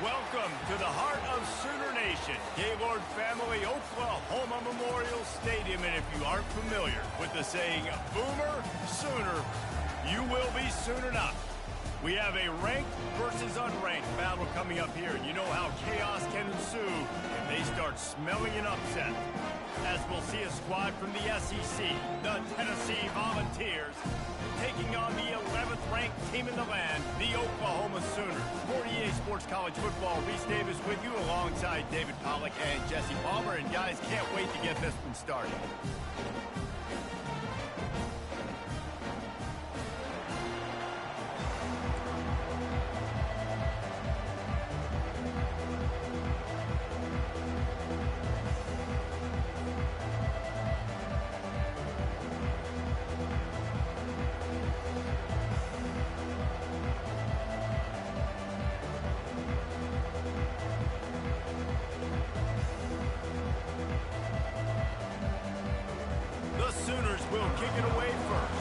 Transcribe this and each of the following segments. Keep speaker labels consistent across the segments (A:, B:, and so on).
A: Welcome to the heart of Sooner Nation, Gaylord Family Oklahoma Memorial Stadium. And if you aren't familiar with the saying, Boomer Sooner, you will be soon enough. We have a ranked versus unranked battle coming up here. And you know how chaos can ensue if they start smelling an upset. As we'll see a squad from the SEC, the Tennessee Volunteers, taking on the 11th ranked team in the land, the Oklahoma Sooners. 48 Sports College Football, Reese Davis with you alongside David Pollack and Jesse Palmer. And guys, can't wait to get this one started. Sooners will kick it away first.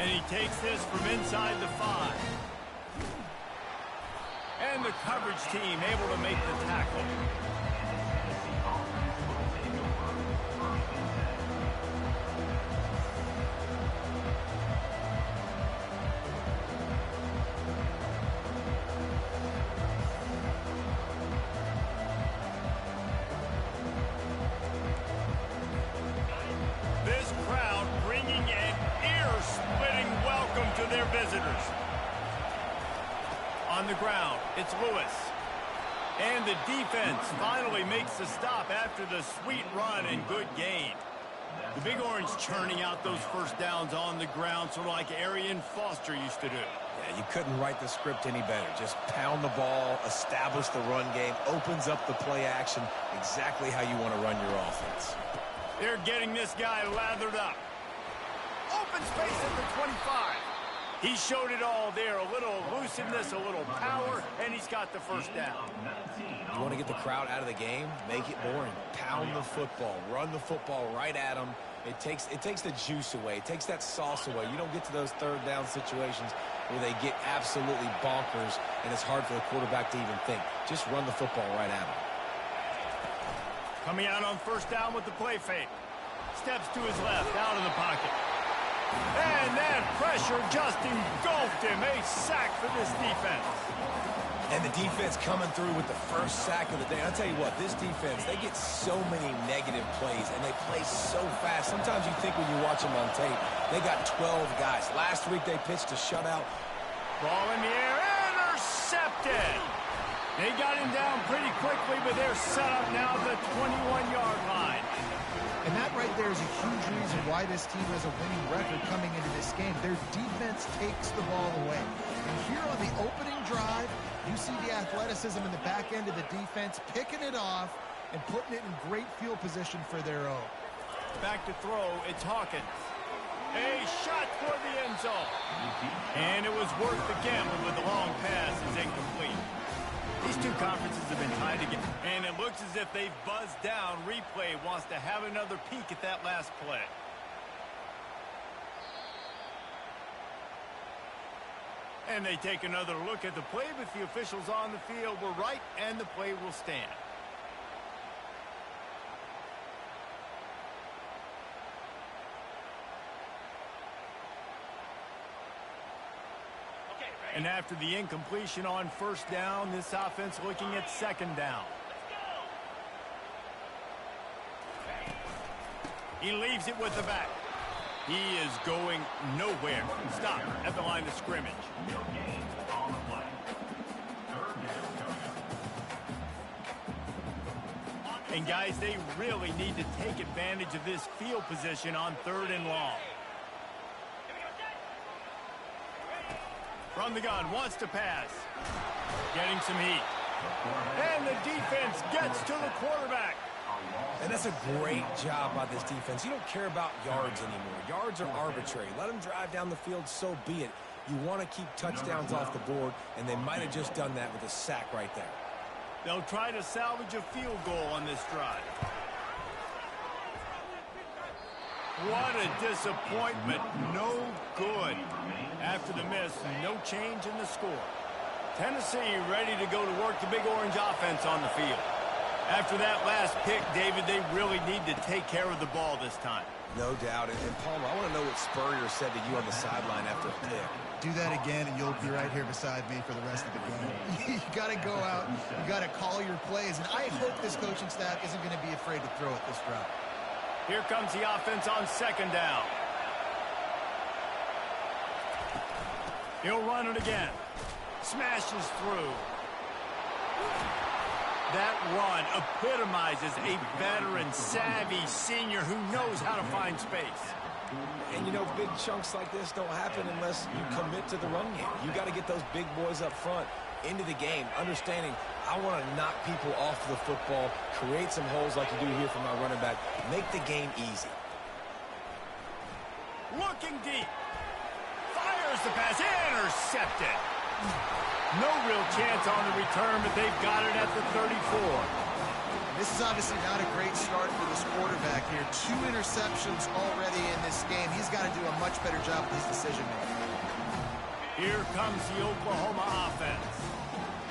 A: And he takes this from inside the 5. And the coverage team able to make the tackle. Their visitors. On the ground, it's Lewis. And the defense finally makes the stop after the sweet run and good gain. The Big Orange churning out those first downs on the ground, sort of like Arian Foster used to do.
B: Yeah, you couldn't write the script any better. Just pound the ball, establish the run game, opens up the play action, exactly how you want to run your offense.
A: They're getting this guy lathered up. Open space at the 25. He showed it all there, a little elusiveness, a little power, and he's got the first down.
B: You want to get the crowd out of the game? Make it boring. Pound the football. Run the football right at them. It takes the juice away. It takes that sauce away. You don't get to those third down situations where they get absolutely bonkers, and it's hard for the quarterback to even think. Just run the football right at them.
A: Coming out on first down with the play fake. Steps to his left, out of the pocket. And that pressure just engulfed him. A sack for this defense.
B: And the defense coming through with the first sack of the day. I'll tell you what, this defense, they get so many negative plays, and they play so fast. Sometimes you think when you watch them on tape, they got 12 guys. Last week they pitched a shutout.
A: Ball in the air, intercepted. They got him down pretty quickly, but they're set up now at the 21-yard line.
C: And that right there is a huge reason why this team has a winning record coming into this game. Their defense takes the ball away. And here on the opening drive, you see the athleticism in the back end of the defense, picking it off and putting it in great field position for their own.
A: Back to throw, it's Hawkins. A shot toward the end zone. And it was worth the gamble, but the long pass is incomplete. These two conferences have been tied together, and it looks as if they've buzzed down. Replay wants to have another peek at that last play. And they take another look at the play, but the officials on the field were right, and the play will stand. And after the incompletion on first down, this offense looking at second down. He leaves it with the back. He is going nowhere. Stop at the line of scrimmage. And guys, they really need to take advantage of this field position on 3rd and long. From the gun, wants to pass. Getting some heat. And the defense gets to the quarterback.
B: And that's a great job by this defense. You don't care about yards anymore. Yards are arbitrary. Let them drive down the field, so be it. You want to keep touchdowns off the board, and they might have just done that with a sack right there.
A: They'll try to salvage a field goal on this drive. What a disappointment. No good. After the miss, no change in the score. Tennessee ready to go to work the Big Orange offense on the field. After that last pick, David, they really need to take care of the ball this time.
B: No doubt. And Palmer, I want to know what Spurrier said to you on the sideline after a pick.
C: Do that again, and you'll be right here beside me for the rest of the game. You got to go out. You got to call your plays. And I hope this coaching staff isn't going to be afraid to throw it this drive.
A: Here comes the offense on second down. He'll run it again. Smashes through. That run epitomizes a veteran, savvy senior who knows how to find space.
B: And, you know, big chunks like this don't happen unless you commit to the run game. You got to get those big boys up front into the game, understanding I want to knock people off the football, create some holes like you do here for my running back, make the game easy.
A: Looking deep. Fires the pass. Intercepted. No real chance on the return, but they've got it at the 34.
C: This is obviously not a great start for this quarterback here. 2 interceptions already in this game. He's got to do a much better job with his decision-making.
A: Here comes the Oklahoma offense.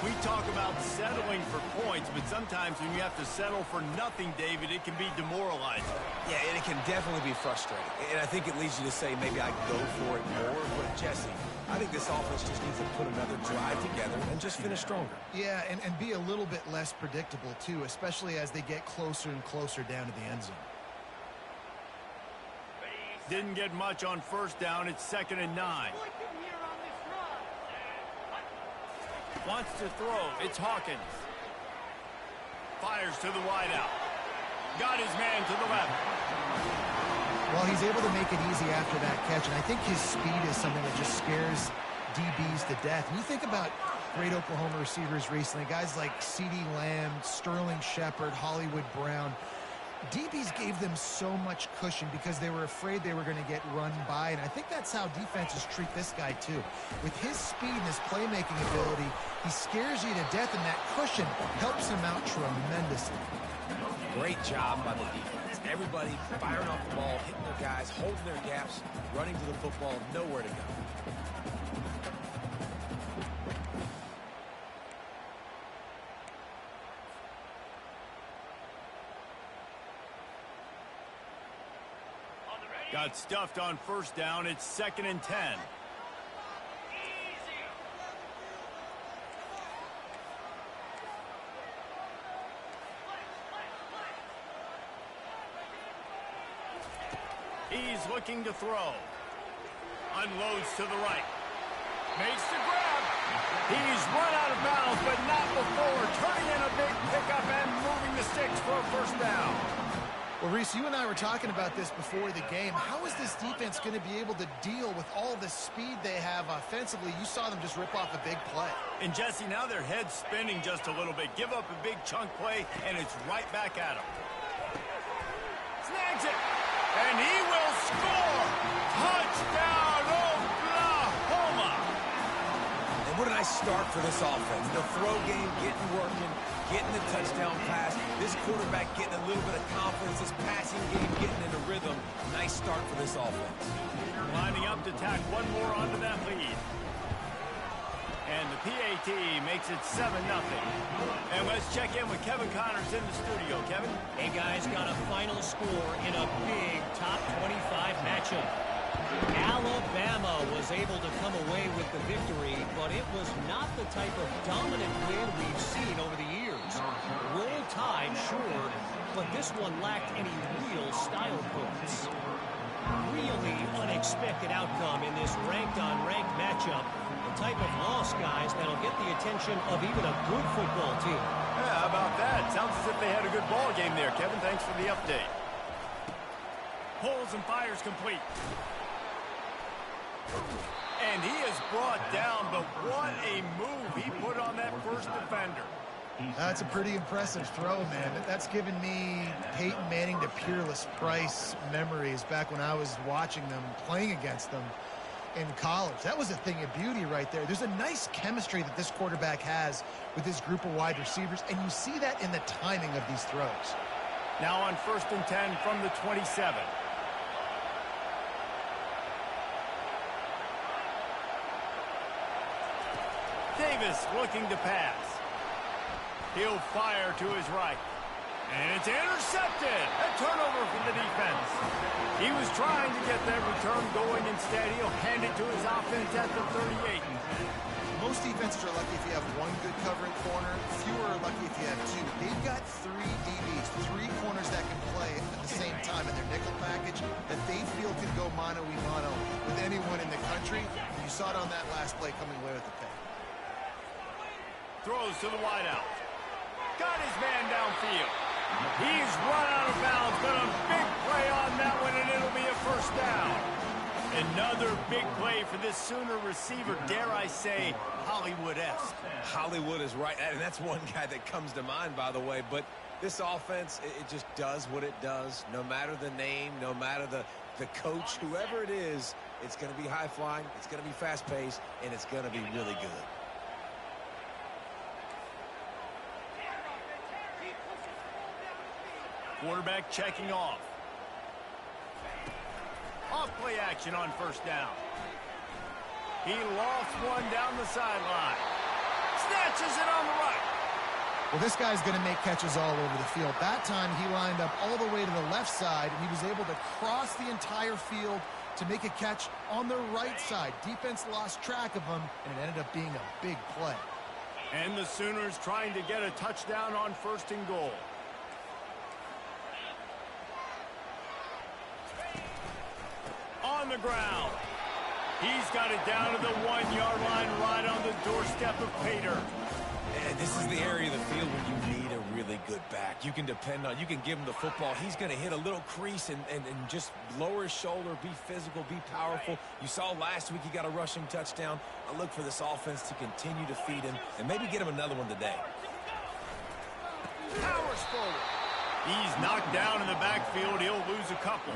A: We talk about settling for points, but sometimes when you have to settle for nothing, David, it can be demoralizing.
B: Yeah, and it can definitely be frustrating. And I think it leads you to say maybe I go for it more. But, Jesse, I think this offense just needs to put another drive together and just finish stronger.
C: Yeah, and be a little bit less predictable, too, especially as they get closer and closer down to the end zone.
A: Didn't get much on first down. It's 2nd and 9. Wants to throw. It's Hawkins. Fires to the wideout. Got his man to the left.
C: Well, he's able to make it easy after that catch, and I think his speed is something that just scares DBs to death. When you think about great Oklahoma receivers recently, guys like CeeDee Lamb, Sterling Shepard, Hollywood Brown, DBs gave them so much cushion because they were afraid they were going to get run by, and I think that's how defenses treat this guy too. With his speed and his playmaking ability, he scares you to death, and that cushion helps him out tremendously.
B: Great job by the defense. Everybody firing off the ball, hitting their guys, holding their gaps, running to the football, nowhere to go.
A: Got stuffed on first down. It's 2nd and 10. He's looking to throw. Unloads to the right. Makes the grab. He's run out of bounds, but not before turning in a big pickup and moving the sticks for a first down.
C: Well, Reese, you and I were talking about this before the game. How is this defense going to be able to deal with all the speed they have offensively? You saw them just rip off a big play.
A: And, Jesse, now their head's spinning just a little bit. Give up a big chunk play, and it's right back at him. Snags it, and he will score. Touchdown, Oklahoma.
B: And what a nice start for this offense. The throw game getting working, getting the touchdown pass. This quarterback getting a little bit of confidence. This passing game getting in a rhythm. Nice start for this offense.
A: Lining up to tack one more onto that lead. And the PAT makes it 7-0. And let's check in with Kevin Connors in the studio. Kevin?
D: Hey, guys, got a final score in a big top 25 matchup. Alabama was able to come away with the victory, but it was not the type of dominant win we've seen over the years. Roll Tide, sure, but this one lacked any real style points. Really unexpected outcome in this ranked-on-ranked matchup. The type of loss, guys, that'll get the attention of even a good football team.
A: Yeah, how about that? Sounds as if they had a good ball game there, Kevin. Thanks for the update. Pulls and fires complete. And he is brought down, but what a move he put on that first defender.
C: That's a pretty impressive throw, man. That's given me Peyton Manning to Peerless Price memories back when I was watching them, playing against them in college. That was a thing of beauty right there. There's a nice chemistry that this quarterback has with his group of wide receivers, and you see that in the timing of these throws.
A: Now on 1st and 10 from the 27. Davis looking to pass. He'll fire to his right. And it's intercepted. A turnover from the defense. He was trying to get that return going. Instead, he'll hand it to his offense at the 38.
C: Most defenses are lucky if you have one good covering corner. Fewer are lucky if you have two. They've got 3 DBs, 3 corners that can play at the same time in their nickel package that they feel can go mano-a-mano with anyone in the country. You saw it on that last play coming away with the pick.
A: Throws to the wideout. Got his man downfield. He's run out of bounds, but a big play on that one, and it'll be a first down. Another big play for this Sooner receiver, dare I say, Hollywood-esque.
B: Hollywood is right, and that's one guy that comes to mind, by the way. But this offense, it just does what it does. No matter the name, no matter the coach, whoever it is, it's going to be high-flying, it's going to be fast-paced, and it's going to be really good.
A: Quarterback checking off. Off-play action on first down. He lofts one down the sideline. Snatches it on the right.
C: Well, this guy's going to make catches all over the field. That time, he lined up all the way to the left side, and he was able to cross the entire field to make a catch on the right side. Defense lost track of him, and it ended up being a big play.
A: And the Sooners trying to get a touchdown on first and goal. On the ground. He's got it down to the 1-yard line right on the doorstep of Pater.
B: And this is the area of the field where you need a really good back. You can depend on, you can give him the football. He's going to hit a little crease and just lower his shoulder, be physical, be powerful. You saw last week he got a rushing touchdown. I look for this offense to continue to feed him and maybe get him another one today.
A: Powers forward. He's knocked down in the backfield. He'll lose a couple.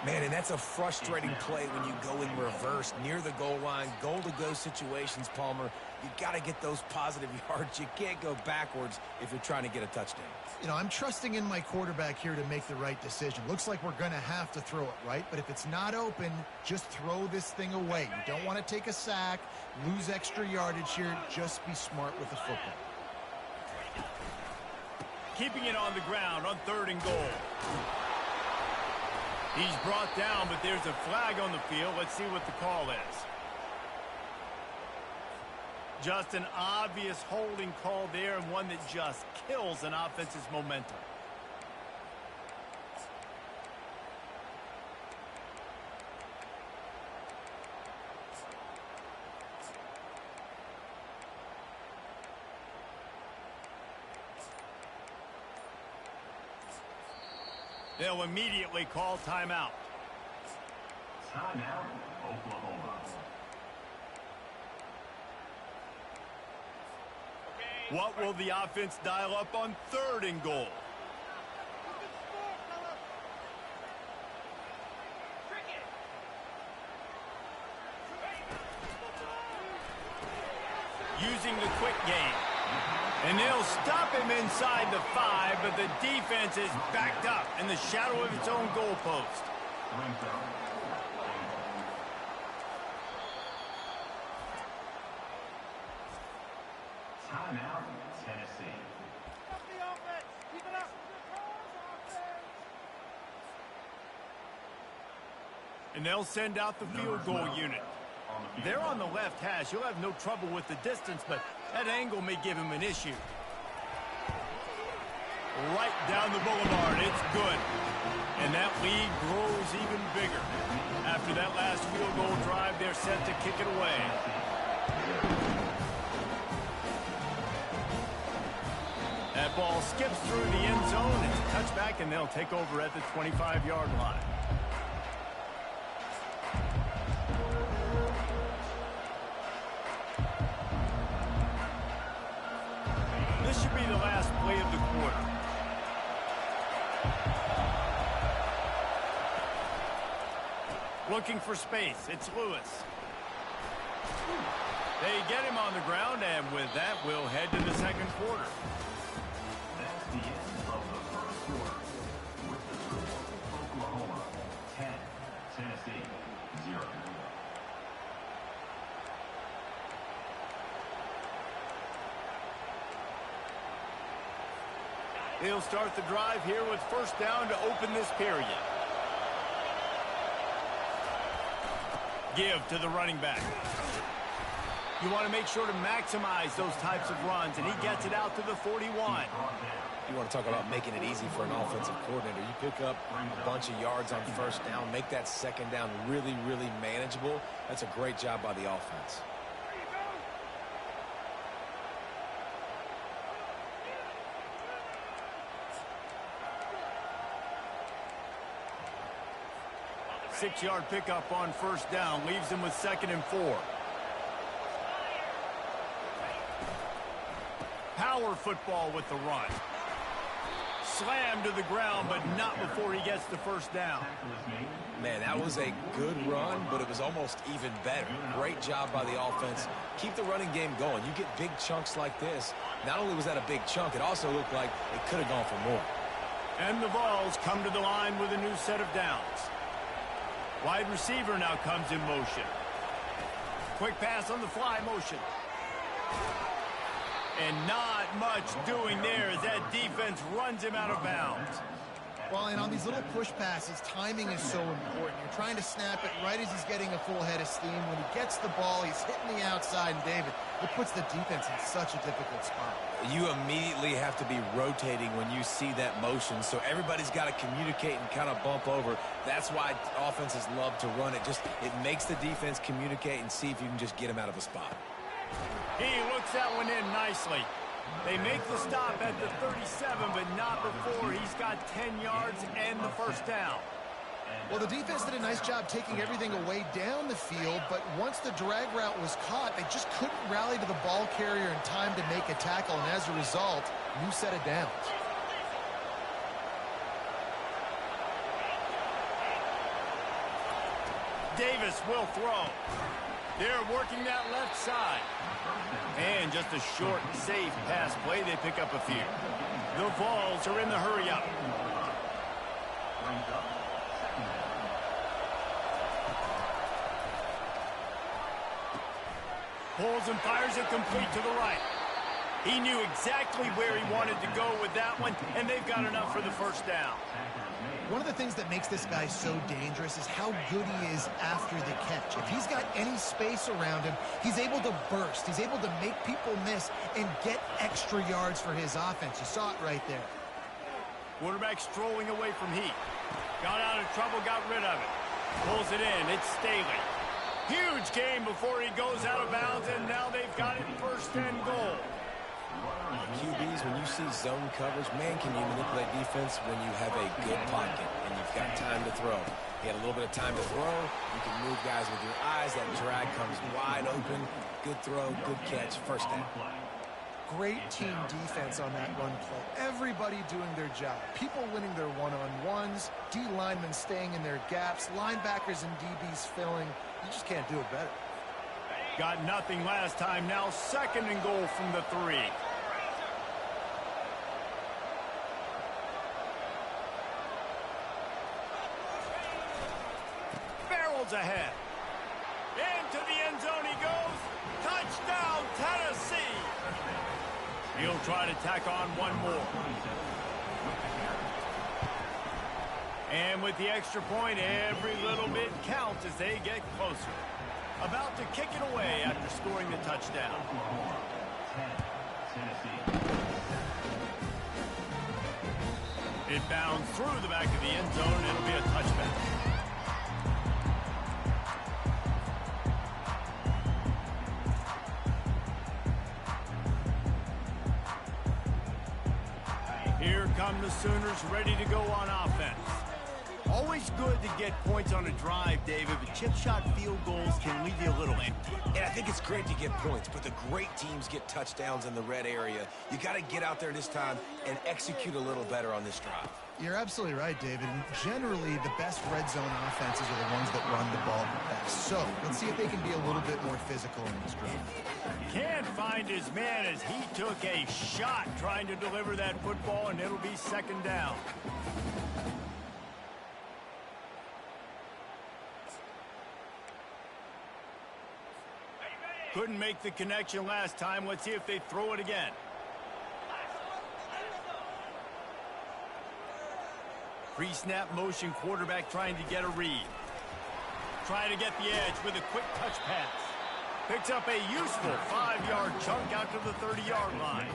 B: Man, and that's a frustrating play when you go in reverse near the goal line, goal-to-go situations, Palmer. You got to get those positive yards. You can't go backwards if you're trying to get a touchdown.
C: You know, I'm trusting in my quarterback here to make the right decision. Looks like we're going to have to throw it, right? But if it's not open, just throw this thing away. You don't want to take a sack, lose extra yardage here. Just be smart with the football.
A: Keeping it on the ground on third and goal. He's brought down, but there's a flag on the field. Let's see what the call is. Just an obvious holding call there, and one that just kills an offense's momentum. They'll immediately call timeout.
E: Timeout, Oklahoma.
A: What will the offense dial up on third and goal? Using the quick game. And they'll stop him inside the 5, but the defense is backed up in the shadow of its own goalpost.
E: Timeout, Tennessee.
A: And they'll send out the field goal unit. They're on the left hash. He'll have no trouble with the distance, but that angle may give him an issue. Right down the boulevard. It's good. And that lead grows even bigger. After that last field goal drive, they're set to kick it away. That ball skips through the end zone. It's a touchback, and they'll take over at the 25-yard line. This should be the last play of the quarter. Looking for space. It's Lewis. They get him on the ground, and with that, we'll head to the second quarter.
E: That's the end of the first quarter. With the score, Oklahoma 10, Tennessee 0.
A: They'll start the drive here with first down to open this period. Give to the running back. You want to make sure to maximize those types of runs, and he gets it out to the 41.
B: You want to talk about making it easy for an offensive coordinator. You pick up a bunch of yards on first down, make that second down really, really manageable. That's a great job by the offense.
A: Six-yard pickup on first down leaves him with 2nd and 4. Power football with the run. Slammed to the ground, but not before he gets the first down.
B: Man, that was a good run, but it was almost even better. Great job by the offense. Keep the running game going. You get big chunks like this. Not only was that a big chunk, it also looked like it could have gone for more.
A: And the Vols come to the line with a new set of downs. Wide receiver now comes in motion. Quick pass on the fly motion. And not much doing there as that defense runs him out of bounds.
C: Well, and on these little push passes, timing is so important. You're trying to snap it right as he's getting a full head of steam. When he gets the ball, he's hitting the outside, and David, it puts the defense in such a difficult spot.
B: You immediately have to be rotating when you see that motion, so everybody's got to communicate and kind of bump over. That's why offenses love to run it. It makes the defense communicate and see if you can just get him out of a spot.
A: He looks that one in nicely. They make the stop at the 37, but not before he's got 10 yards and the first down.
C: Well, the defense did a nice job taking everything away down the field, but once the drag route was caught, they just couldn't rally to the ball carrier in time to make a tackle, and as a result, new set of downs.
A: Davis will throw. They're working that left side. And just a short, safe pass play. They pick up a few. The Vols are in the hurry-up. Pulls and fires it complete to the right. He knew exactly where he wanted to go with that one, and they've got enough for the first down.
C: One of the things that makes this guy so dangerous is how good he is after the catch. If he's got any space around him, he's able to burst. He's able to make people miss and get extra yards for his offense. You saw it right there.
A: Quarterback strolling away from heat. Got out of trouble, got rid of it. Pulls it in. It's Staley. Huge game before he goes out of bounds, and now they've got it 1st and goal.
B: QBs, when you see zone coverage, man, can you manipulate defense when you have a good pocket and you've got time to throw. You had a little bit of time to throw. You can move guys with your eyes. That drag comes wide open. Good throw, good catch, first down.
C: Great team defense on that run play. Everybody doing their job. People winning their one-on-ones, D linemen staying in their gaps, linebackers and DBs filling. You just can't do it better.
A: Got nothing last time. Now 2nd and goal from the 3. Barrels ahead. Into the end zone he goes. Touchdown, Tennessee. He'll try to tack on one more. And with the extra point, every little bit counts as they get closer. About to kick it away after scoring the touchdown. It bounds through the back of the end zone, and it'll be a touchback. Here come the Sooners ready to go on offense. Always good to get points on a drive, David, but chip shot field goals can leave you a little empty.
B: And I think it's great to get points, but the great teams get touchdowns in the red area. You got to get out there this time and execute a little better on this drive.
C: You're absolutely right, David. And generally, the best red zone offenses are the ones that run the ball the best. So let's see if they can be a little bit more physical in this drive.
A: Can't find his man as he took a shot trying to deliver that football, and it'll be 2nd down. Couldn't make the connection last time. Let's see if they throw it again. Pre-snap motion quarterback trying to get a read. Trying to get the edge with a quick touch pass. Picks up a useful 5-yard chunk out to the 30-yard line.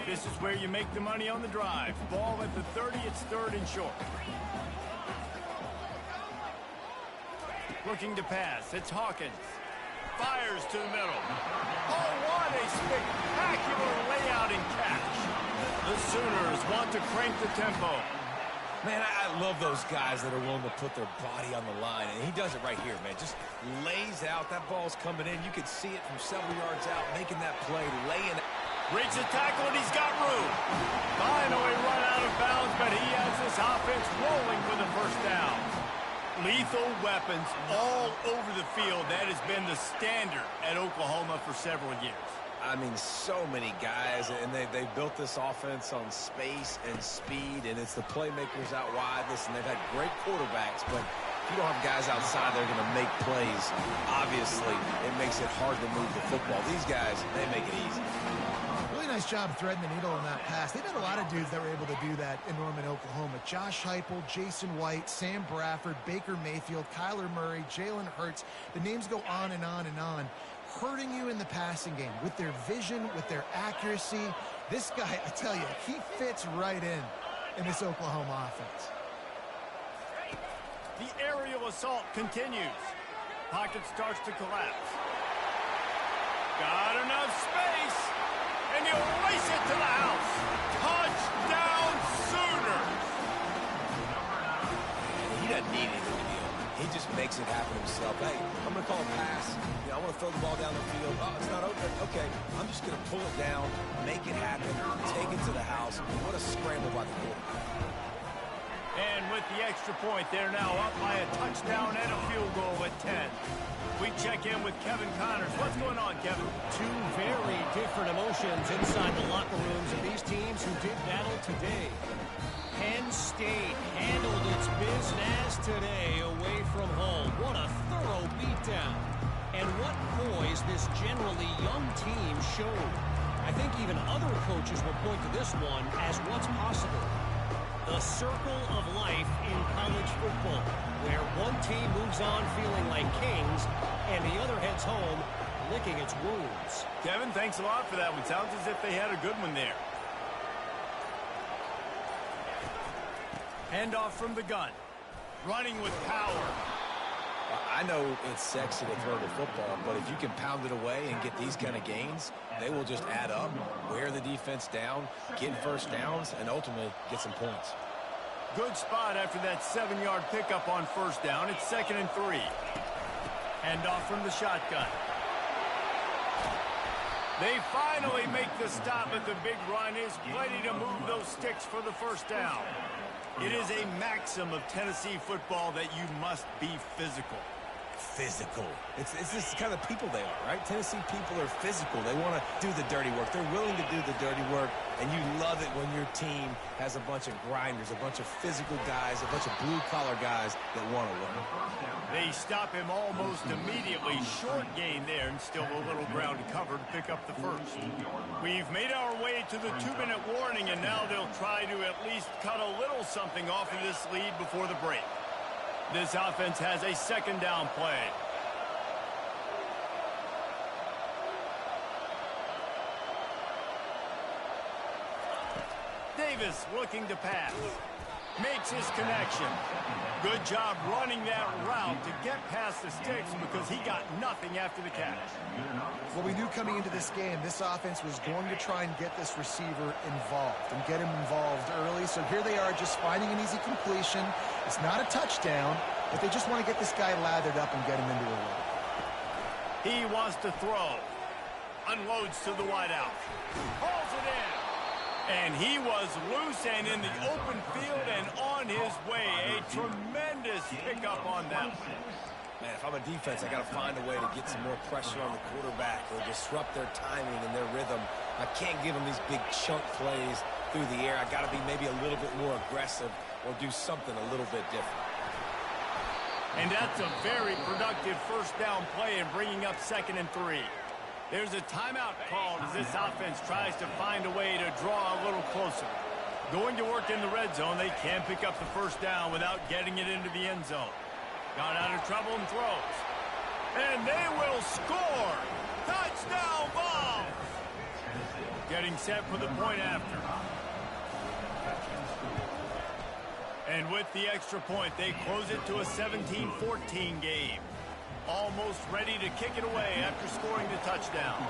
A: This is where you make the money on the drive. Ball at the 30, it's 3rd and short. Looking to pass, it's Hawkins. Fires to the middle. Oh, what a spectacular layout and catch. The Sooners want to crank the tempo.
B: Man, I love those guys that are willing to put their body on the line, and he does it right here, man. Just lays out. That ball's coming in. You can see it from several yards out, making that play, laying.
A: Breaks the tackle, and he's got room. Finally run out of bounds, but he has this offense rolling with a first down. Lethal weapons all over the field. That has been the standard at Oklahoma for several years.
B: I mean, so many guys, and they built this offense on space and speed, and it's the playmakers out wide. Listen, they've had great quarterbacks, but if you don't have guys outside that are going to make plays, obviously it makes it hard to move the football. These guys, they make it easy.
C: Really nice job threading the needle on that pass. They've had a lot of dudes that were able to do that in Norman, Oklahoma. Josh Heupel, Jason White, Sam Bradford, Baker Mayfield, Kyler Murray, Jalen Hurts. The names go on and on and on. Hurting you in the passing game with their vision, with their accuracy. This guy, I tell you, he fits right in this Oklahoma offense.
A: The aerial assault continues. Pocket starts to collapse. Got enough space, and he'll race it to the house. Touchdown, Sooners!
B: He doesn't need anything to deal. He just makes it happen himself. Hey, I'm going to call a pass. I want to throw the ball down the field. Oh, it's not open. Okay, I'm just going to pull it down, make it happen, take it to the house. What a scramble by the quarterback.
A: And with the extra point, they're now up by a touchdown and a field goal at 10. We check in with Kevin Connors. What's going on, Kevin?
D: Two very different emotions inside the locker rooms of these teams who did battle today. Penn State handled its business today away from home. What a thorough beatdown. And what poise this generally young team showed. I think even other coaches will point to this one as what's possible. The circle of life in college football, where one team moves on feeling like kings and the other heads home licking its wounds.
A: Kevin, thanks a lot for that one. Sounds as if they had a good one there. Handoff from the gun. Running with power.
B: I know it's sexy to throw the football, but if you can pound it away and get these kind of gains, they will just add up, wear the defense down, get first downs, and ultimately get some points.
A: Good spot after that 7-yard pickup on first down. It's 2nd and 3. Handoff from the shotgun. They finally make the stop, but the big run is plenty to move those sticks for the first down. It is a maxim of Tennessee football that you must be physical.
B: Physical. It's this kind of people they are, right? Tennessee people are physical. They want to do the dirty work. They're willing to do the dirty work, and you love it when your team has a bunch of grinders, a bunch of physical guys, a bunch of blue-collar guys that want to win.
A: They stop him almost immediately. Short gain there, and still a little ground covered to pick up the first. We've made our way to the 2-minute warning, and now they'll try to at least cut a little something off of this lead before the break. This offense has a 2nd down play. Davis looking to pass. Makes his connection. Good job running that route to get past the sticks because he got nothing after the catch.
C: Well, we knew coming into this game, this offense was going to try and get this receiver involved and get him involved early. So here they are just finding an easy completion. It's not a touchdown, but they just want to get this guy lathered up and get him into a run.
A: He wants to throw. Unloads to the wideout. Hauls it in. And he was loose and in the open field and on his way. A tremendous pickup on that one.
B: Man, if I'm a defense, I got to find a way to get some more pressure on the quarterback or disrupt their timing and their rhythm. I can't give them these big chunk plays through the air. I got to be maybe a little bit more aggressive or do something a little bit different.
A: And that's a very productive first down play and bringing up 2nd and 3. There's a timeout called as this offense tries to find a way to draw a little closer. Going to work in the red zone, they can't pick up the first down without getting it into the end zone. Got out of trouble and throws. And they will score! Touchdown ball! Getting set for the point after. And with the extra point, they close it to a 17-14 game. Almost ready to kick it away after scoring the touchdown.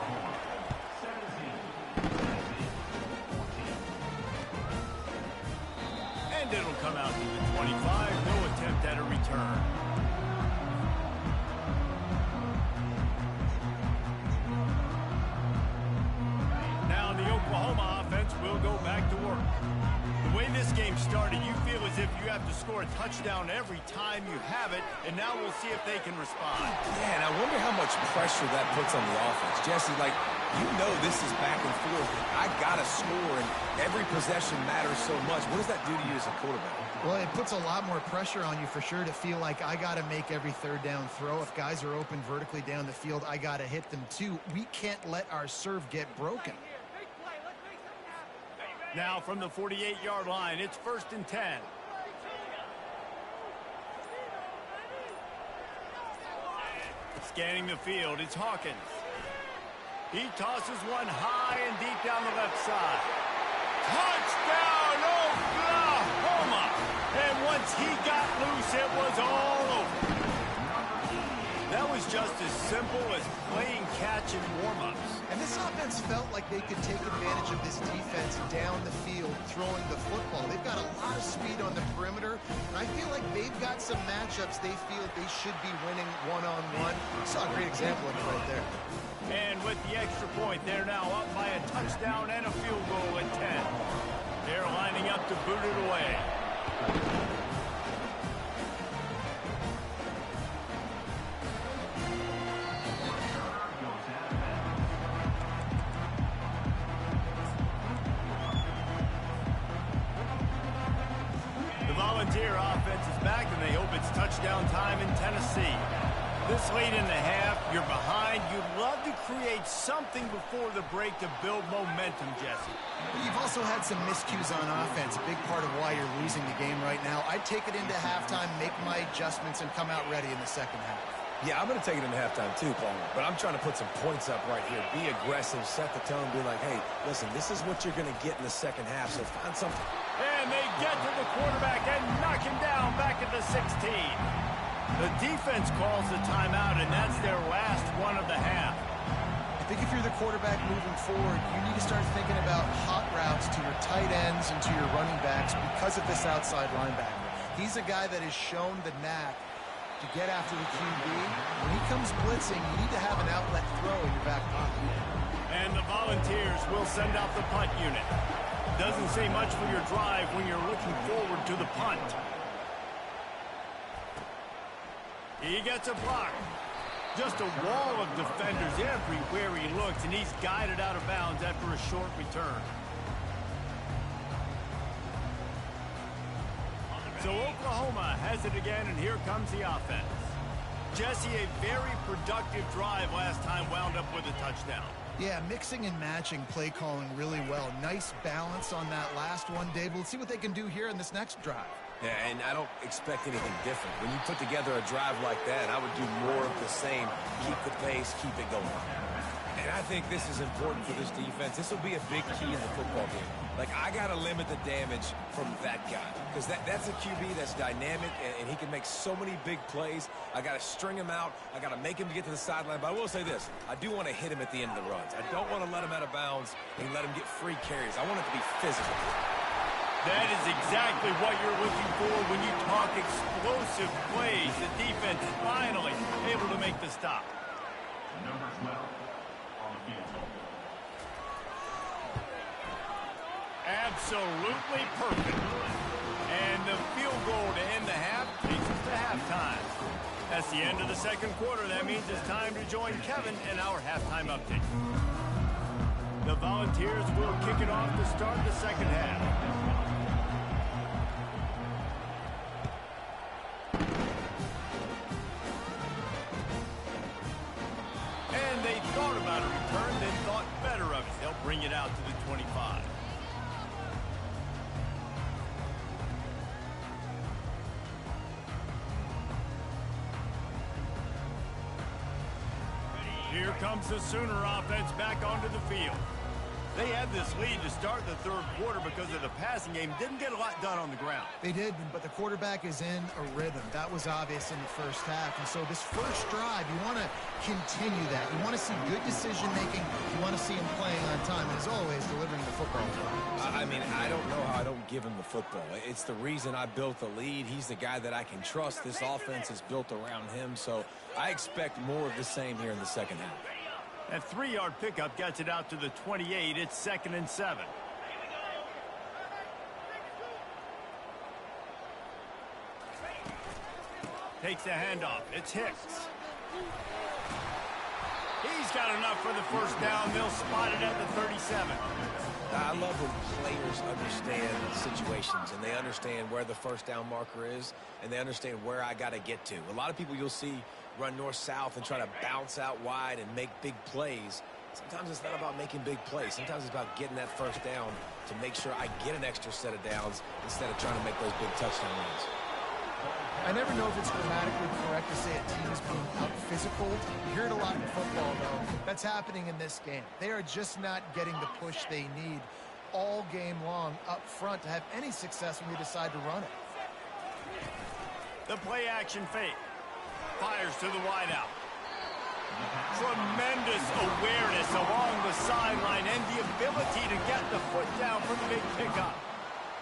A: And it'll come out to the 25. No attempt at a return. Now the Oklahoma offense will go back to work. The way this game started, you feel as if you have to score a touchdown every time you have it, and now we'll see if they can respond.
B: Yeah, and I wonder how much pressure that puts on the offense. Jesse, like, you know this is back and forth. I got to score, and every possession matters so much. What does that do to you as a quarterback?
C: Well, it puts a lot more pressure on you for sure to feel like I got to make every third down throw. If guys are open vertically down the field, I got to hit them too. We can't let our serve get broken.
A: Now from the 48-yard line, it's 1st and 10. Scanning the field, it's Hawkins. He tosses one high and deep down the left side. Touchdown, Oklahoma! And once he got loose, it was all over. That was just as simple as playing catch in warm-ups.
C: And this offense felt like they could take advantage of this defense down the field, throwing the football. They've got a lot of speed on the perimeter, and I feel like they've got some matchups they feel they should be winning one-on-one. Saw a great example of it right there.
A: And with the extra point, they're now up by a touchdown and a field goal at 10. They're lining up to boot it away. The Volunteer offense is back, and they hope it's touchdown time in Tennessee. This late in the half, you're behind. You'd love to create something before the break to build momentum, Jesse.
C: But you've also had some miscues on offense, a big part of why you're losing the game right now. I'd take it into halftime, make my adjustments, and come out ready in the second half.
B: Yeah, I'm going to take it into halftime too, Paul. But I'm trying to put some points up right here. Be aggressive, set the tone, be like, hey, listen, this is what you're going to get in the second half, so find something.
A: And they get to the quarterback and knock him down back at the 16. The defense calls the timeout, and that's their last one of the half.
C: I think if you're the quarterback moving forward, you need to start thinking about hot routes to your tight ends and to your running backs because of this outside linebacker. He's a guy that has shown the knack to get after the QB. When he comes blitzing, you need to have an outlet throw in your back pocket.
A: And the Volunteers will send out the punt unit. Doesn't say much for your drive when you're looking forward to the punt. He gets a block. Just a wall of defenders everywhere he looks, and he's guided out of bounds after a short return. So Oklahoma has it again, and here comes the offense. Jesse, a very productive drive last time wound up with a touchdown.
C: Yeah, mixing and matching play calling really well. Nice balance on that last one, Dave. Let's see what they can do here in this next drive.
B: Yeah, and I don't expect anything different. When you put together a drive like that, I would do more of the same. Keep the pace, keep it going. And I think this is important for this defense. This will be a big key in the football game. Like, I got to limit the damage from that guy. Because that's a QB that's dynamic, and he can make so many big plays. I got to string him out. I got to make him get to the sideline. But I will say this. I do want to hit him at the end of the runs. I don't want to let him out of bounds and let him get free carries. I want it to be physical.
A: That is exactly what you're looking for when you talk explosive plays. The defense is finally able to make the stop.
E: Number 12 on the field.
A: Absolutely perfect. And the field goal to end the half takes us to halftime. That's the end of the second quarter. That means it's time to join Kevin in our halftime update. The Volunteers will kick it off to start the second half. they thought about a return, then thought better of it. They'll bring it out to the 25. Here comes the Sooner offense back onto the field. They had this lead to start the third quarter because of the passing game. Didn't get a lot done on the ground.
C: They did, but the quarterback is in a rhythm. That was obvious in the first half. And so this first drive, you want to continue that. You want to see good decision-making. You want to see him playing on time. And as always, delivering the football.
B: I mean, I don't know how I don't give him the football. It's the reason I built the lead. He's the guy that I can trust. This offense is built around him. So I expect more of the same here in the second half.
A: That 3-yard pickup gets it out to the 28. It's 2nd and 7. Takes the handoff. It's Hicks. He's got enough for the first down. They'll spot it at the 37.
B: I love when players understand situations and they understand where the first down marker is and they understand where I got to get to. A lot of people you'll see run north-south and try to bounce out wide and make big plays. Sometimes it's not about making big plays. Sometimes it's about getting that first down to make sure I get an extra set of downs instead of trying to make those big touchdown runs.
C: I never know if it's grammatically correct to say a team is being out-physical. You hear it a lot in football, though. That's happening in this game. They are just not getting the push they need all game long up front to have any success when they decide to run it.
A: The play-action fake. Fires to the wideout. Tremendous awareness along the sideline and the ability to get the foot down for the big pickup.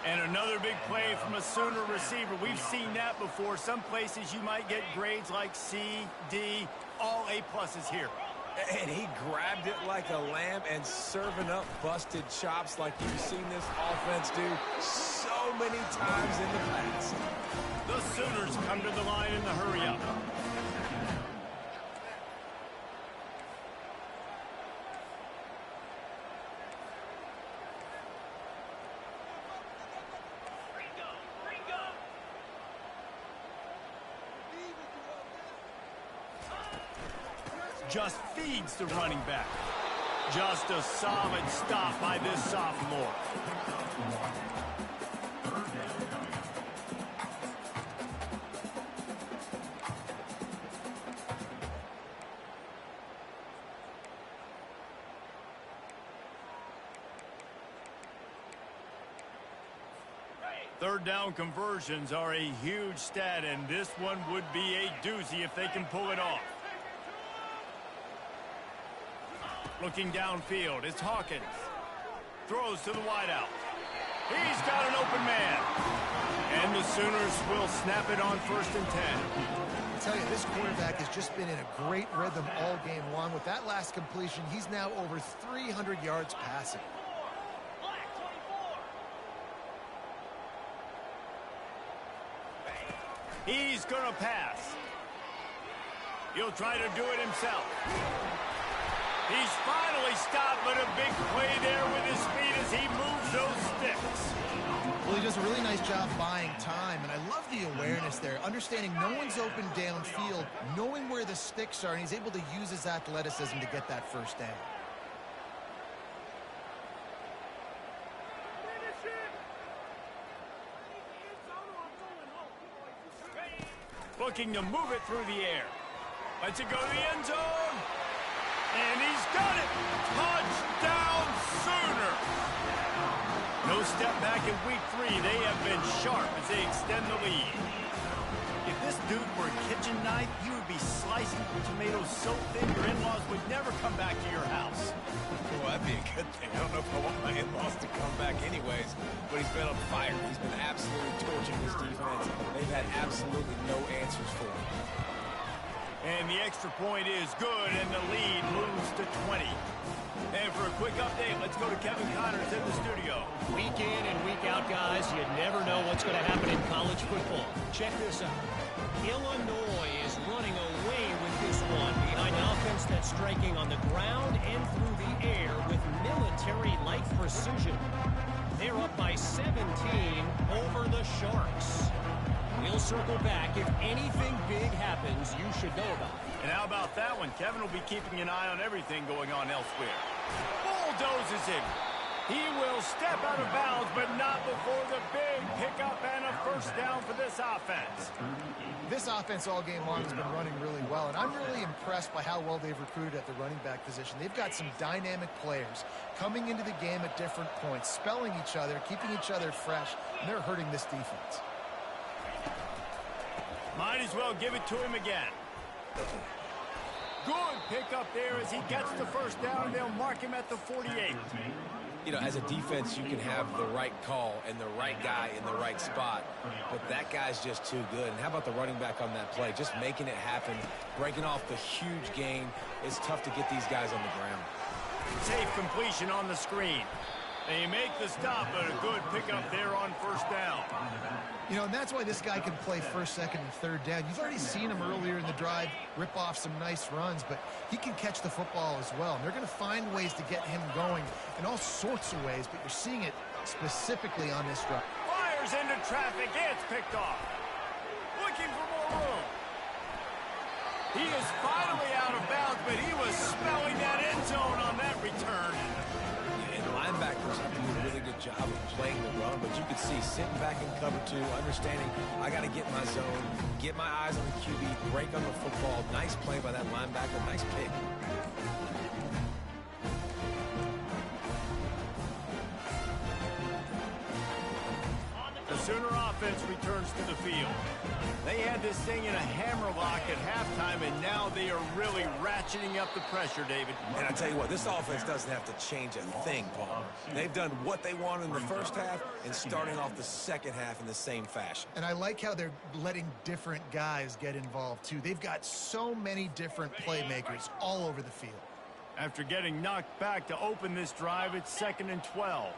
A: And another big play from a Sooner receiver. We've seen that before. Some places you might get grades like C, D, all A+ here.
B: And he grabbed it like a lamb and serving up busted chops like you've seen this offense do so many times in the past.
A: The Sooners come to the line in the hurry-up. Just feeds the running back. Just a solid stop by this sophomore. Third down conversions are a huge stat, and this one would be a doozy if they can pull it off. Looking downfield, it's Hawkins. Throws to the wideout. He's got an open man. And the Sooners will snap it on 1st and 10.
C: I tell you, this quarterback has just been in a great rhythm all game long. With that last completion, he's now over 300 yards passing.
A: He's going to pass. He'll try to do it himself. He's finally stopped, but a big play there with his speed as he moves those sticks.
C: Well, he does a really nice job buying time, and I love the awareness there, understanding no one's open downfield, knowing where the sticks are, and he's able to use his athleticism to get that first down.
A: Looking to move it through the air. Lets it go to the end zone. And he's got it. Touchdown Sooner. No step back in week 3. They have been sharp as they extend the lead. If this dude were a kitchen knife, you would be slicing tomatoes so thin your in-laws would never come back to your house.
B: Well, that'd be a good thing. I don't know if I want my in-laws to come back anyways, but he's been on fire. He's been absolutely torching this defense. They've had absolutely no answers for him.
A: And the extra point is good, and the lead moves to 20. And for a quick update, let's go to Kevin Connors in the studio.
D: Week in and week out, guys, you never know what's going to happen in college football. Check this out. Illinois is running away with this one behind an offense that's striking on the ground and through the air with military-like precision. They're up by 17 over the Sharks. We'll circle back if anything big happens you should know about.
A: And how about that one? Kevin will be keeping an eye on everything going on elsewhere. Bulldozes him. He will step out of bounds, but not before the big pickup and a first down for this offense.
C: This offense all game long has been running really well, and I'm really impressed by how well they've recruited at the running back position. They've got some dynamic players coming into the game at different points, spelling each other, keeping each other fresh, and they're hurting this defense.
A: Might as well give it to him again. Good pickup there as he gets the first down, and they'll mark him at the 48.
B: You know, as a defense, you can have the right call and the right guy in the right spot, but that guy's just too good. And how about the running back on that play? Just making it happen, breaking off the huge gain. It's tough to get these guys on the ground.
A: Safe completion on the screen. They make the stop, but a good pickup there on first down.
C: You know, and that's why this guy can play first, second, and third down. You've already seen him earlier in the drive rip off some nice runs, but he can catch the football as well. And they're going to find ways to get him going in all sorts of ways, but you're seeing it specifically on this drive.
A: Fires into traffic. It's picked off. Looking for more room. He is finally out of bounds, but he was smelling that end zone on that return.
B: And linebackers have to do a really good job of playing the run, but you could see sitting back in cover two, understanding I got to get my zone, get my eyes on the QB, break on the football. Nice play by that linebacker. Nice pick.
A: The Sooner offense returns to the field. They had this thing in a hammerlock at halftime, and now they are really ratcheting up the pressure, David.
B: And I tell you what, this offense doesn't have to change a thing, Paul. They've done what they wanted in the first half and starting off the second half in the same fashion.
C: And I like how they're letting different guys get involved, too. They've got so many different playmakers all over the field.
A: After getting knocked back to open this drive, it's 2nd and 12.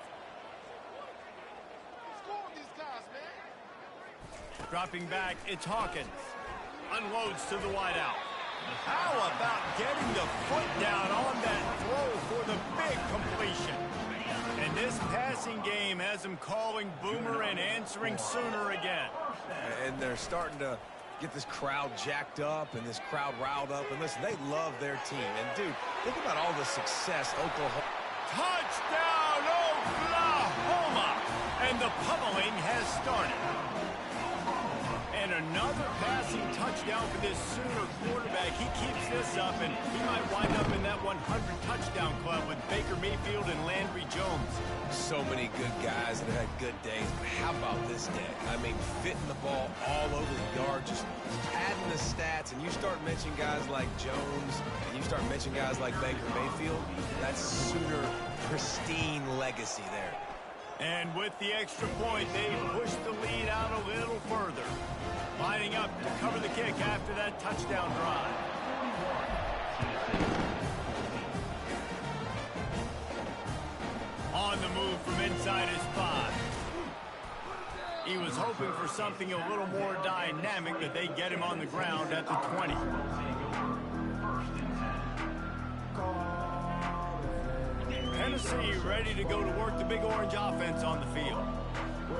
A: Dropping back, it's Hawkins. Unloads to the wideout. How about getting the foot down on that throw for the big completion? And this passing game has him calling Boomer and answering Sooner again.
B: And they're starting to get this crowd jacked up and this crowd riled up. And listen, they love their team. And, dude, think about all the success Oklahoma.
A: Touchdown, Oklahoma! And the pummeling has started. And another passing touchdown for this Sooner quarterback. He keeps this up, and he might wind up in that 100-touchdown club with Baker Mayfield and Landry Jones.
B: So many good guys that have had good days, but how about this day? I mean, fitting the ball all over the yard, just adding the stats, and you start mentioning guys like Jones, and you start mentioning guys like Baker Mayfield, that's Sooner pristine legacy there.
A: And with the extra point, they push the lead out a little further. Lining up to cover the kick after that touchdown drive. On the move from inside his 5. He was hoping for something a little more dynamic, but they get him on the ground at the 20. Tennessee ready to go to work the Big Orange offense on the field.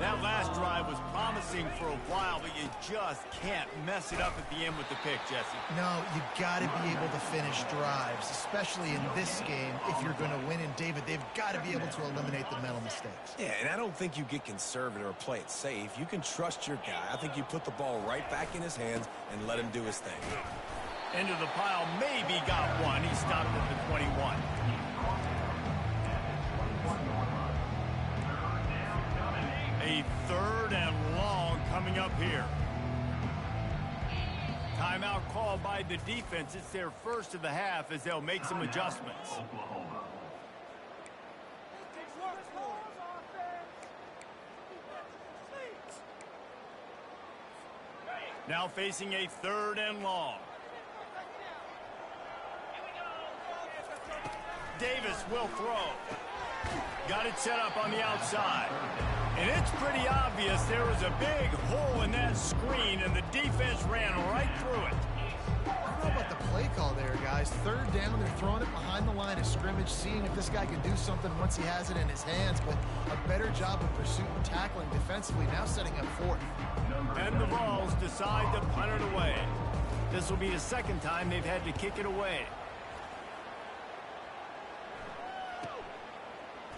A: That last drive was promising for a while, but you just can't mess it up at the end with the pick, Jesse.
C: No, you got to be able to finish drives, especially in this game if you're going to win. And, David, they've got to be able to eliminate the mental mistakes.
B: Yeah, and I don't think you get conservative or play it safe. You can trust your guy. I think you put the ball right back in his hands and let him do his thing.
A: Into the pile, maybe got one. He stopped at the 21. A 3rd and long coming up here. Timeout called by the defense. It's their first of the half as they'll make some adjustments. Now facing a 3rd and long. Davis will throw. Got it set up on the outside. And it's pretty obvious there was a big hole in that screen, and the defense ran right through it.
C: I don't know about the play call there, guys. 3rd down, they're throwing it behind the line of scrimmage, seeing if this guy can do something once he has it in his hands, but a better job of pursuit and tackling defensively, now setting up 4th.
A: And the Vols decide to punt it away. This will be the second time they've had to kick it away.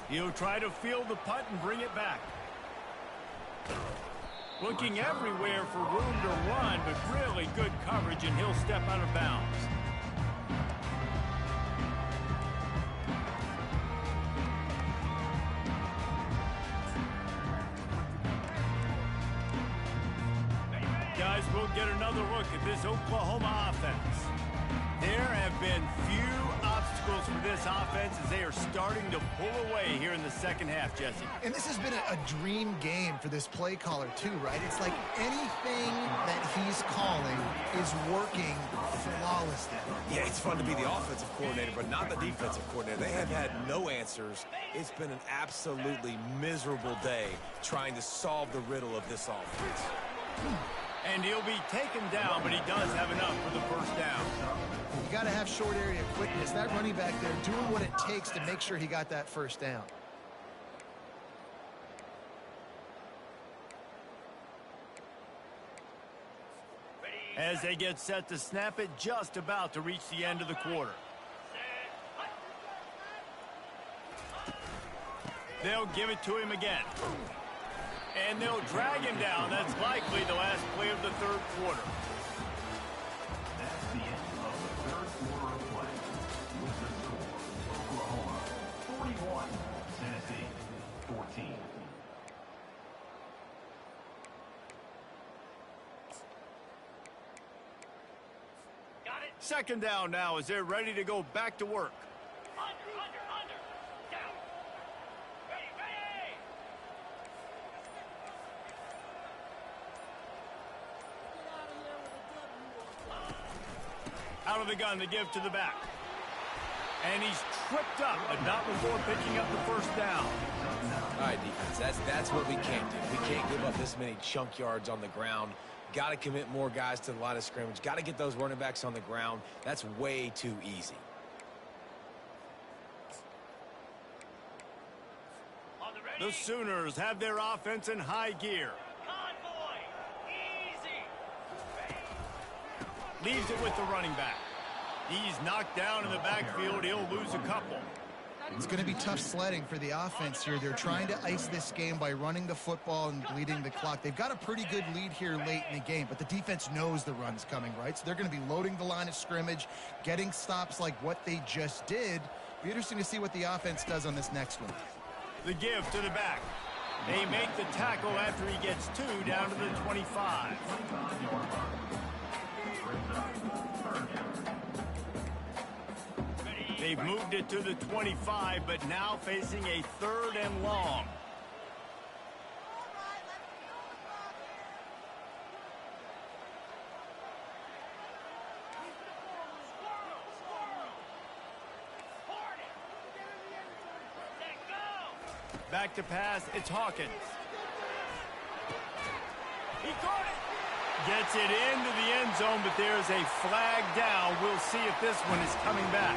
A: He'll try to field the punt and bring it back. Looking everywhere for room to run, but really good coverage, and he'll step out of bounds. Guys, we'll get another look at this Oklahoma offense. There have been few obstacles for this offense as they are starting to pull away here in the second half, Jesse.
C: And this has been a dream game for this play caller too, right? It's like anything that he's calling is working flawlessly.
B: Yeah, it's fun to be the offensive coordinator, but not the defensive coordinator. They have had no answers. It's been an absolutely miserable day trying to solve the riddle of this offense.
A: And he'll be taken down, but he does have enough for the first down.
C: You got to have short area quickness. That running back there doing what it takes to make sure he got that first down.
A: As they get set to snap it, just about to reach the end of the quarter. They'll give it to him again. And they'll drag him down. That's likely the last play of the third quarter.
E: That's the end of the third quarter of play. With the score, Oklahoma 41, Tennessee 14.
A: Got it. Second down now as they're ready to go back to work.
E: Under. Down. Ready.
A: Out of the gun to give to the back. And he's tripped up, but not before picking up the first down.
B: All right, defense, that's what we can't do. We can't give up this many chunk yards on the ground. Got to commit more guys to the line of scrimmage. Got to get those running backs on the ground. That's way too easy.
A: The Sooners have their offense in high gear. Leaves it with the running back. He's knocked down in the backfield. He'll lose a couple.
C: It's going to be tough sledding for the offense here. They're trying to ice this game by running the football and bleeding the clock. They've got a pretty good lead here late in the game, but the defense knows the run's coming, right? So they're going to be loading the line of scrimmage, getting stops like what they just did. Be interesting to see what the offense does on this next one.
A: The give to the back. They make the tackle after he gets two down to the 25. They've moved it to the 25, but now facing a third and long. Back to pass, it's Hawkins. He caught it. Gets it into the end zone, but there's a flag down. We'll see if this one is coming back.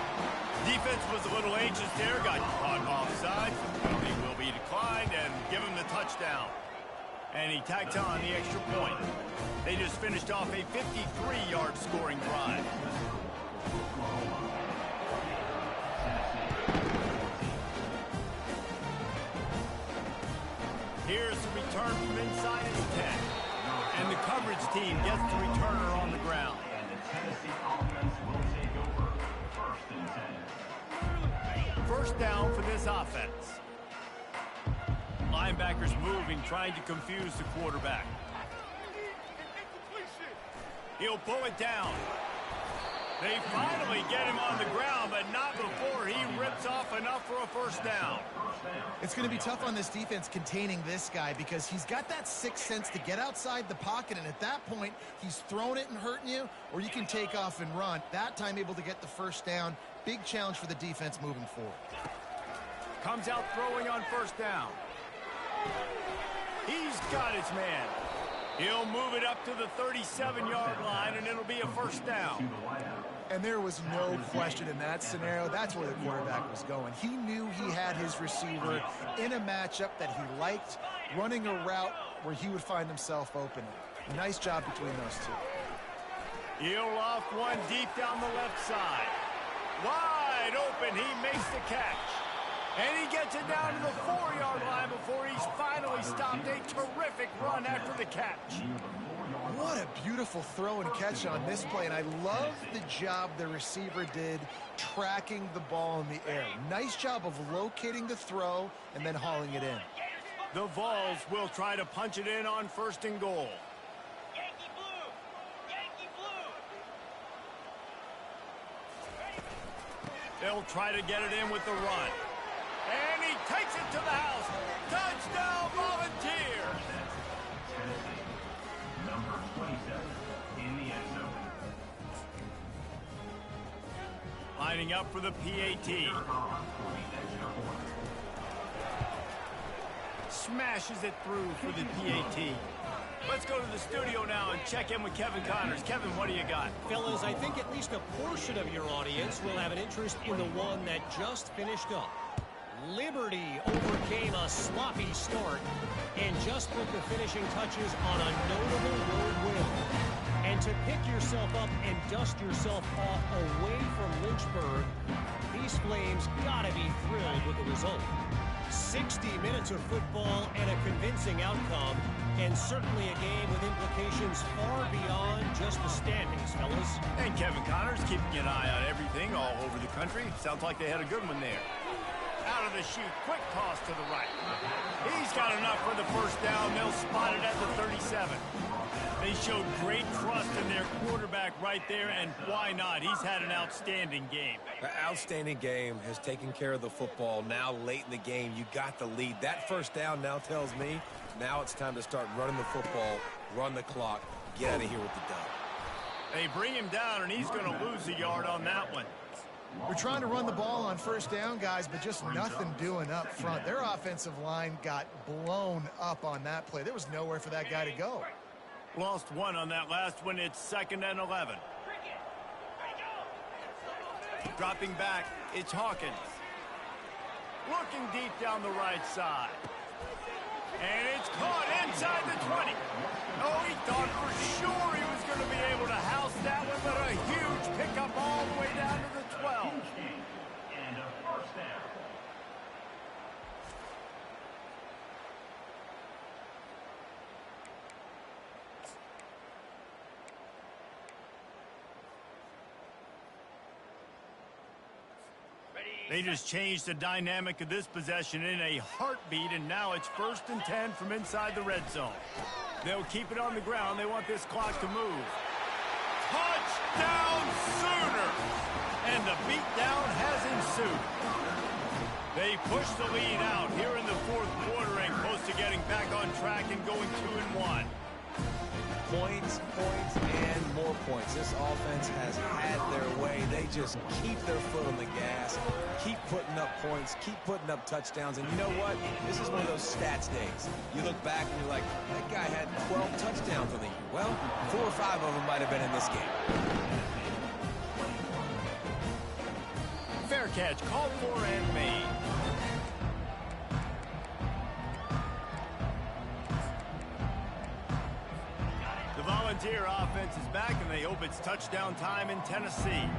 A: Defense was a little anxious there, got caught offside. Penalty will be declined and give him the touchdown. And he tacked on the extra point. They just finished off a 53-yard scoring drive. Here's the return from inside his 10. And the coverage team gets the returner on the ground.
E: And the Tennessee offense will take over. First and 10.
A: First down for this offense. Linebackers moving, trying to confuse the quarterback. He'll pull it down. They finally get him on the ground, but not before he rips off enough for a first down.
C: It's going to be tough on this defense containing this guy because he's got that sixth sense to get outside the pocket, and at that point, he's throwing it and hurting you, or you can take off and run. That time able to get the first down. Big challenge for the defense moving forward.
A: Comes out throwing on first down. He's got his man. He'll move it up to the 37-yard line, and it'll be a first down.
C: And there was no question in that scenario. That's where the quarterback was going. He knew he had his receiver in a matchup that he liked, running a route where he would find himself open. Nice job between those two.
A: He'll loft one deep down the left side. Wide open, he makes the catch. And he gets it down to the 4-yard line before he's finally stopped. A terrific run after the catch.
C: What a beautiful throw and catch on this play, and I love the job the receiver did tracking the ball in the air. Nice job of locating the throw and then hauling it in.
A: The Vols will try to punch it in on 1st and goal.
F: Yankee blue! Yankee blue!
A: They'll try to get it in with the run. And he takes it to the house. Touchdown, Volunteers!
E: Number 27 in the end zone.
A: Lining up for the PAT. Smashes it through for the PAT. Let's go to the studio now and check in with Kevin Connors. Kevin, what do you got?
D: Fellas, I think at least a portion of your audience will have an interest in the one that just finished up. Liberty overcame a sloppy start and just put the finishing touches on a notable road win. And to pick yourself up and dust yourself off away from Lynchburg, these Flames gotta be thrilled with the result. 60 minutes of football and a convincing outcome, and certainly a game with implications far beyond just the standings, fellas.
A: And Kevin Connors keeping an eye on everything all over the country. Sounds like they had a good one there. Out of the chute, quick toss to the right. He's got enough for the first down. They'll spot it at the 37. They showed great trust in their quarterback right there, and why not? He's had an outstanding game.
B: An outstanding game, has taken care of the football. Now late in the game, you got the lead. That first down now tells me now it's time to start running the football, run the clock, get out of here with the dub.
A: They bring him down, and he's going to lose a yard on that one.
C: We're trying to run the ball on 1st down, guys, but just nothing doing up front. Their offensive line got blown up on that play. There was nowhere for that guy to go.
A: Lost one on that last one. It's 2nd and 11. Dropping back, it's Hawkins. Looking deep down the right side. And it's caught inside the 20. Oh, he thought for sure he was going to be able to house that one, but a huge pickup all the way down to the 12.
E: And a first down.
A: They just changed the dynamic of this possession in a heartbeat, and now it's 1st and 10 from inside the red zone. They'll keep it on the ground. They want this clock to move. Touchdown, Sooner! And the beatdown has ensued. They push the lead out here in the 4th quarter and close to getting back on track and going 2-1.
B: Points, and more points. This offense has had their way. They just keep their foot on the gas, keep putting up points, keep putting up touchdowns. And you know what? This is one of those stats days. You look back and you're like, that guy had 12 touchdowns on the year. Well, 4 or 5 of them might have been in this game.
A: Fair catch, called for and made. Volunteer offense is back, and they hope it's touchdown time in Tennessee.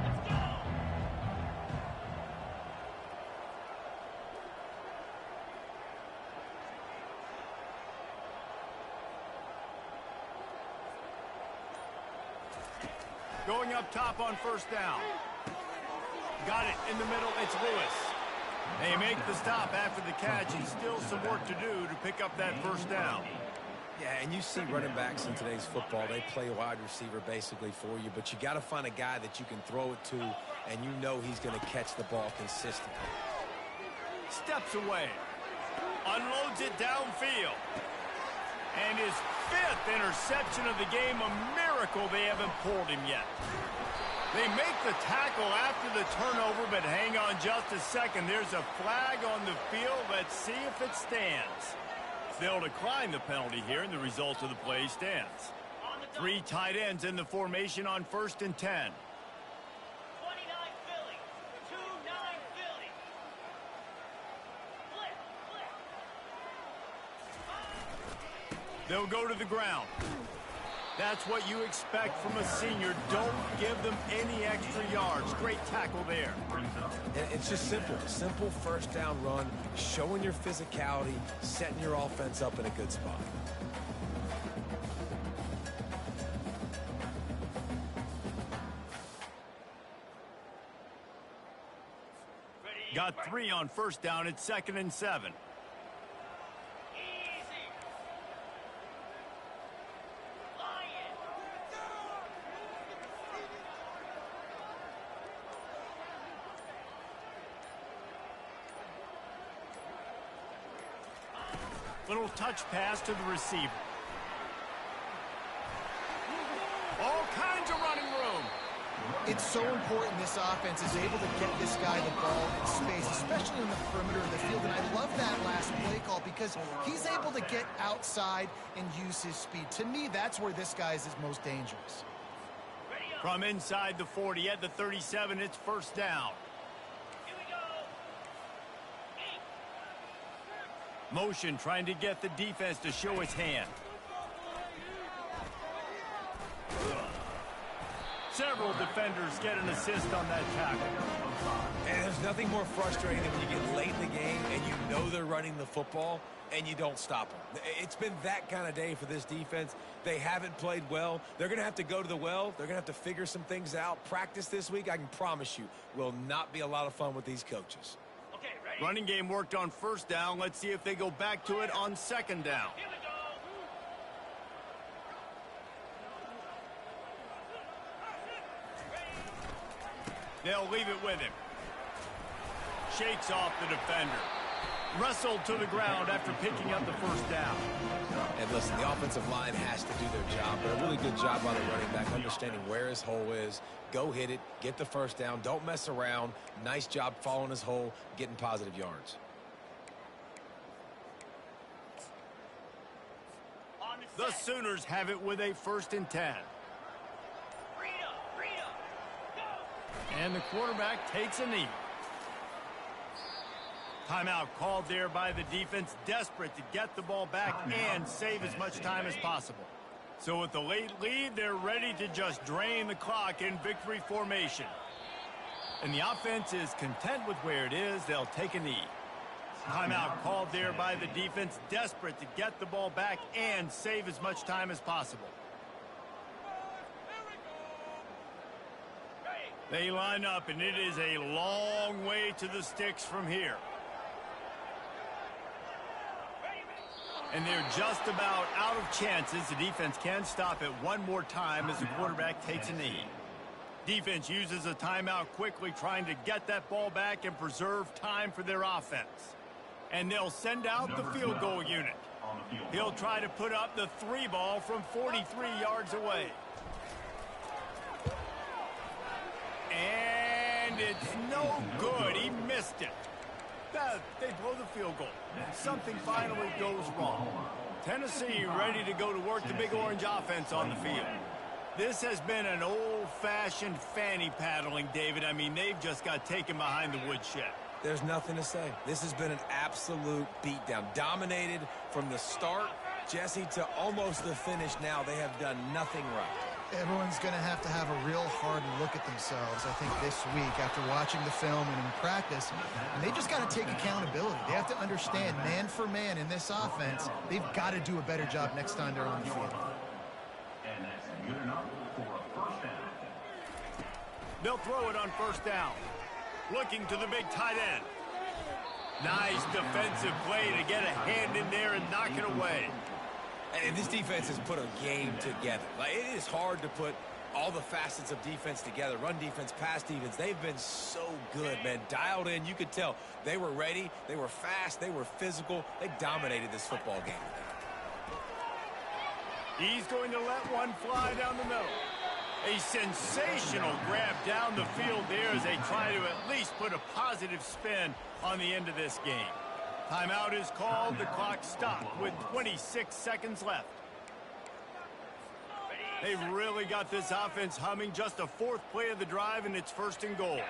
A: Going up top on 1st down. Got it in the middle. It's Lewis. They make the stop after the catch, and still some work to do to pick up that 1st down.
B: Yeah, and you see running backs in today's football, they play wide receiver basically for you, but you got to find a guy that you can throw it to, and you know he's going to catch the ball consistently.
A: Steps away. Unloads it downfield. And his 5th interception of the game, a miracle they haven't pulled him yet. They make the tackle after the turnover, but hang on just a second. There's a flag on the field. Let's see if it stands. They'll decline the penalty here, and the result of the play stands. 3 tight ends in the formation on 1st and 10.
F: 29 Philly. 2-9 Philly. Flip.
A: They'll go to the ground. That's what you expect from a senior. Don't give them any extra yards. Great tackle there.
B: It's just simple. Simple first down run, showing your physicality, setting your offense up in a good spot.
A: Got 3 on first down. It's 2nd and 7. Little touch pass to the receiver. All kinds of running room.
C: It's so important this offense is able to get this guy the ball in space, especially in the perimeter of the field. And I love that last play call because he's able to get outside and use his speed. To me, that's where this guy is his most dangerous.
A: From inside the 40 at the 37, it's first down. Motion trying to get the defense to show its hand. Several defenders get an assist on that tackle.
B: And there's nothing more frustrating than when you get late in the game and you know they're running the football and you don't stop them. It's been that kind of day for this defense. They haven't played well. They're going to have to go to the well. They're going to have to figure some things out. Practice this week, I can promise you, will not be a lot of fun with these coaches.
A: Running game worked on first down. Let's see if they go back to it on second down. They'll leave it with him. Shakes off the defender. Wrestled to the ground after picking up the first down.
B: And listen, the offensive line has to do their job, but a really good job by the running back, understanding where his hole is. Go hit it, get the first down, don't mess around. Nice job following his hole, getting positive yards.
A: The Sooners have it with a 1st and 10. And the quarterback takes a knee. Timeout called there by the defense, desperate to get the ball back and save as much time as possible. So with the late lead, they're ready to just drain the clock in victory formation. And the offense is content with where it is. They'll take a knee. Timeout called there by the defense, desperate to get the ball back and save as much time as possible. They line up, and it is a long way to the sticks from here. And they're just about out of chances. The defense can stop it one more time as the quarterback takes a knee. Defense uses a timeout quickly, trying to get that ball back and preserve time for their offense. And they'll send out the field goal unit. He'll try to put up the 3 ball from 43 yards away. And it's no good. He missed it. They blow the field goal. Something finally goes wrong. Tennessee ready to go to work the Big Orange offense on the field. This has been an old-fashioned fanny paddling, David. I mean, they've just got taken behind the woodshed.
B: There's nothing to say. This has been an absolute beatdown. Dominated from the start, Jesse, to almost the finish now. They have done nothing right.
C: Everyone's going to have a real hard look at themselves, I think, this week after watching the film and in practice. And they just got to take accountability. They have to understand, man for man in this offense, they've got to do a better job next time they're on the field.
E: And that's good enough for a first down.
A: They'll throw it on first down. Looking to the big tight end. Nice defensive play to get a hand in there and knock it away.
B: And this defense has put a game together. Like, it is hard to put all the facets of defense together. Run defense, pass defense. They've been so good, man. Dialed in. You could tell they were ready. They were fast. They were physical. They dominated this football game today.
A: He's going to let one fly down the middle. A sensational grab down the field there as they try to at least put a positive spin on the end of this game. Timeout is called. The clock stopped with 26 seconds left. They've really got this offense humming. Just a 4th play of the drive, and it's 1st and goal.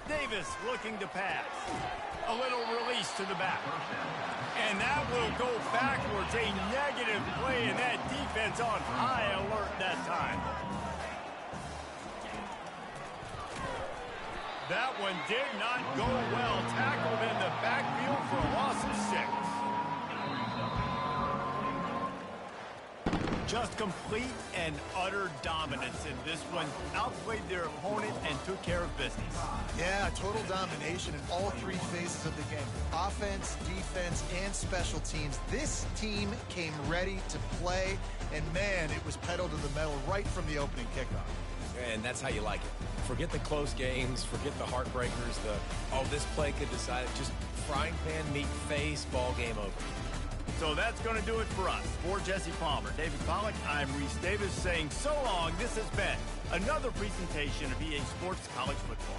A: They've Davis looking to pass. A little release to the back. And that will go backwards. A negative play, and that defense on high alert that time. That one did not go well. Tackled in the backfield for a loss of 6. Just complete and utter dominance in this one. Outplayed their opponent and took care of business.
C: Yeah, total domination in all three phases of the game. Offense, defense, and special teams. This team came ready to play, and man, it was pedal to the metal right from the opening kickoff.
B: And that's how you like it. Forget the close games, forget the heartbreakers, this play could decide it. Just frying pan, meat face, ball game over.
A: So that's going to do it for us. For Jesse Palmer, David Pollack, I'm Reese Davis saying so long. This has been another presentation of EA Sports College Football.